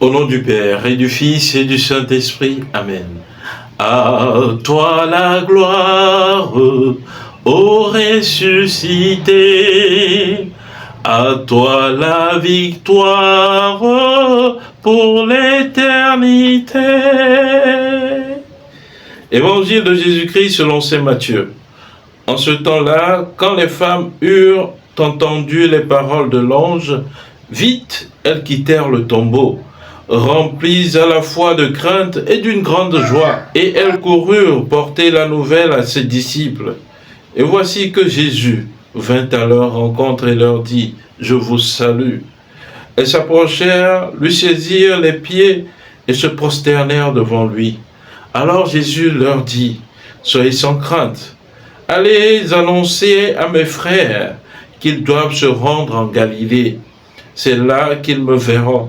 Au nom du Père et du Fils et du Saint-Esprit. Amen. À toi la gloire, ô ressuscité. À toi la victoire pour l'éternité. Évangile de Jésus-Christ selon saint Matthieu. En ce temps-là, quand les femmes eurent entendu les paroles de l'ange, vite elles quittèrent le tombeau, remplies à la fois de crainte et d'une grande joie. Et elles coururent porter la nouvelle à ses disciples. Et voici que Jésus vint à leur rencontre et leur dit, « Je vous salue ». Elles s'approchèrent, lui saisirent les pieds et se prosternèrent devant lui. Alors Jésus leur dit, « Soyez sans crainte, allez annoncer à mes frères qu'ils doivent se rendre en Galilée. C'est là qu'ils me verront. »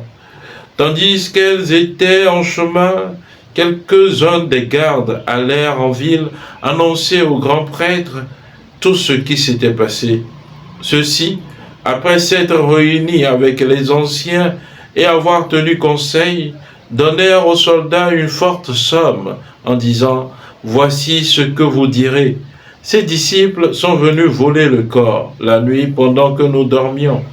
Tandis qu'elles étaient en chemin, quelques-uns des gardes allèrent en ville annoncer au grand prêtre tout ce qui s'était passé. Ceux-ci, après s'être réunis avec les anciens et avoir tenu conseil, donnèrent aux soldats une forte somme en disant, « Voici ce que vous direz. Ces disciples sont venus voler le corps la nuit pendant que nous dormions.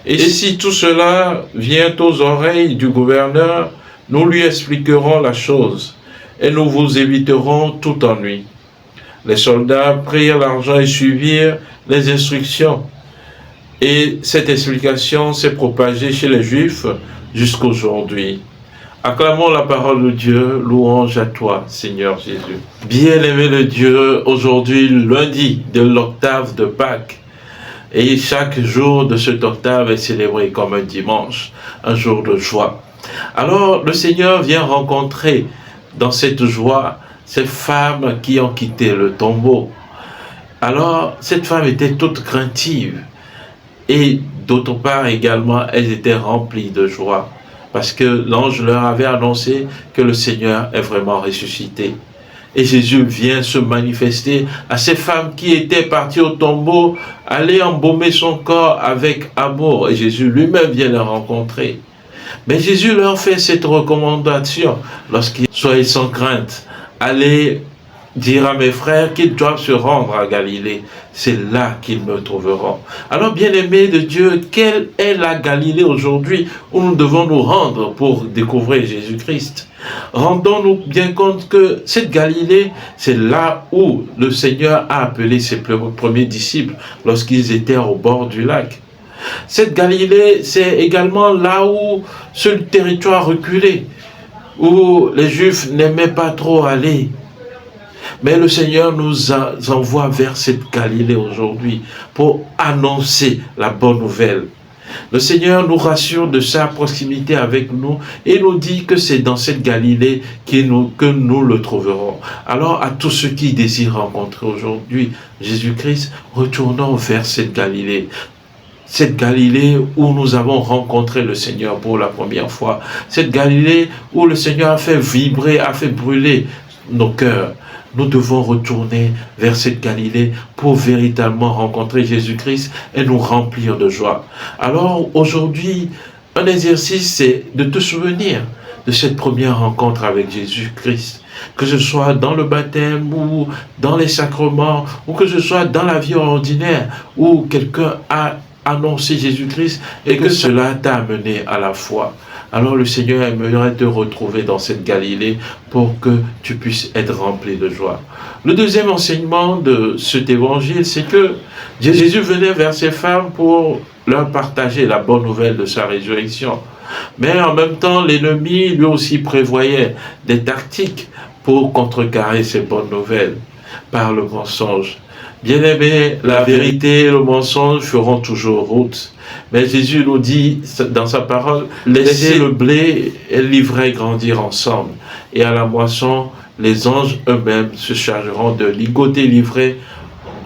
Et si tout cela vient aux oreilles du gouverneur, nous lui expliquerons la chose et nous vous éviterons tout ennui. » Les soldats prirent l'argent et suivirent les instructions. Et cette explication s'est propagée chez les Juifs jusqu'aujourd'hui. Acclamons la parole de Dieu, louange à toi, Seigneur Jésus. Bien-aimé de Dieu, aujourd'hui, lundi de l'octave de Pâques, et chaque jour de cette octave est célébré comme un dimanche, un jour de joie. Alors, le Seigneur vient rencontrer dans cette joie ces femmes qui ont quitté le tombeau. Alors, cette femme était toute craintive. Et d'autre part également, elles étaient remplies de joie. Parce que l'ange leur avait annoncé que le Seigneur est vraiment ressuscité. Et Jésus vient se manifester à ces femmes qui étaient parties au tombeau, aller embaumer son corps avec amour. Et Jésus lui-même vient les rencontrer. Mais Jésus leur fait cette recommandation lorsqu'ils soient sans crainte. Allez dire à mes frères qu'ils doivent se rendre à Galilée. C'est là qu'ils me trouveront. Alors, bien-aimés de Dieu, quelle est la Galilée aujourd'hui où nous devons nous rendre pour découvrir Jésus-Christ? Rendons-nous bien compte que cette Galilée, c'est là où le Seigneur a appelé ses premiers disciples lorsqu'ils étaient au bord du lac. Cette Galilée, c'est également là où ce territoire reculé, où les Juifs n'aimaient pas trop aller. Mais le Seigneur nous envoie vers cette Galilée aujourd'hui pour annoncer la bonne nouvelle. Le Seigneur nous rassure de sa proximité avec nous et nous dit que c'est dans cette Galilée que nous le trouverons. Alors à tous ceux qui désirent rencontrer aujourd'hui Jésus-Christ, retournons vers cette Galilée. Cette Galilée où nous avons rencontré le Seigneur pour la première fois. Cette Galilée où le Seigneur a fait vibrer, a fait brûler nos cœurs. Nous devons retourner vers cette Galilée pour véritablement rencontrer Jésus-Christ et nous remplir de joie. Alors aujourd'hui, un exercice, c'est de te souvenir de cette première rencontre avec Jésus-Christ. Que ce soit dans le baptême ou dans les sacrements, ou que ce soit dans la vie ordinaire, où quelqu'un a annoncé Jésus-Christ et que cela t'a amené à la foi. Alors le Seigneur aimerait te retrouver dans cette Galilée pour que tu puisses être rempli de joie. Le deuxième enseignement de cet évangile, c'est que Jésus venait vers ces femmes pour leur partager la bonne nouvelle de sa résurrection. Mais en même temps, l'ennemi lui aussi prévoyait des tactiques pour contrecarrer ces bonnes nouvelles par le mensonge. Bien-aimés, la vérité et le mensonge feront toujours route. Mais Jésus nous dit dans sa parole, laissez le blé et l'ivraie grandir ensemble. Et à la moisson, les anges eux-mêmes se chargeront de ligoter l'ivraie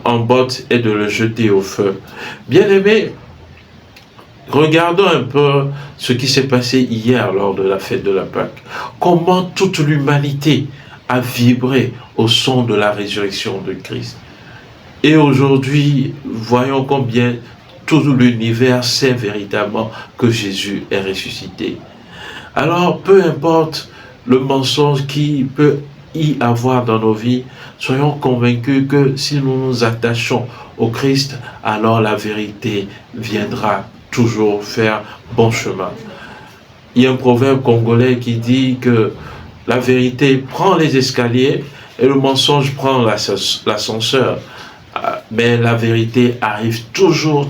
en botte et de le jeter au feu. Bien-aimés, regardons un peu ce qui s'est passé hier lors de la fête de la Pâque. Comment toute l'humanité a vibré au son de la résurrection de Christ. Et aujourd'hui, voyons combien tout l'univers sait véritablement que Jésus est ressuscité. Alors, peu importe le mensonge qui peut y avoir dans nos vies, soyons convaincus que si nous nous attachons au Christ, alors la vérité viendra toujours faire bon chemin. Il y a un proverbe congolais qui dit que la vérité prend les escaliers et le mensonge prend l'ascenseur. Mais la vérité arrive toujours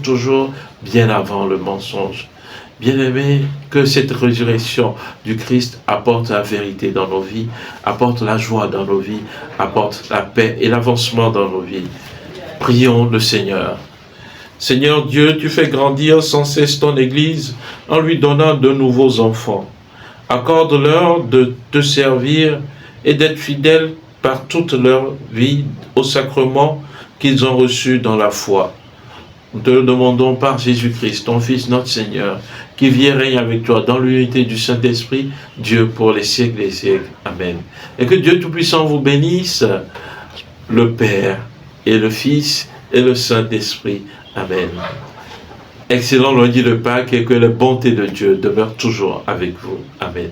bien avant le mensonge. Bien-aimés, que cette résurrection du Christ apporte la vérité dans nos vies, apporte la joie dans nos vies, apporte la paix et l'avancement dans nos vies. Prions le Seigneur. Seigneur Dieu, tu fais grandir sans cesse ton Église en lui donnant de nouveaux enfants. Accorde-leur de te servir et d'être fidèles par toute leur vie au sacrement qu'ils ont reçu dans la foi. Nous te le demandons par Jésus-Christ, ton Fils, notre Seigneur, qui vit et règne avec toi dans l'unité du Saint-Esprit, Dieu pour les siècles des siècles. Amen. Et que Dieu Tout-Puissant vous bénisse, le Père et le Fils et le Saint-Esprit. Amen. Excellent lundi de Pâques et que la bonté de Dieu demeure toujours avec vous. Amen.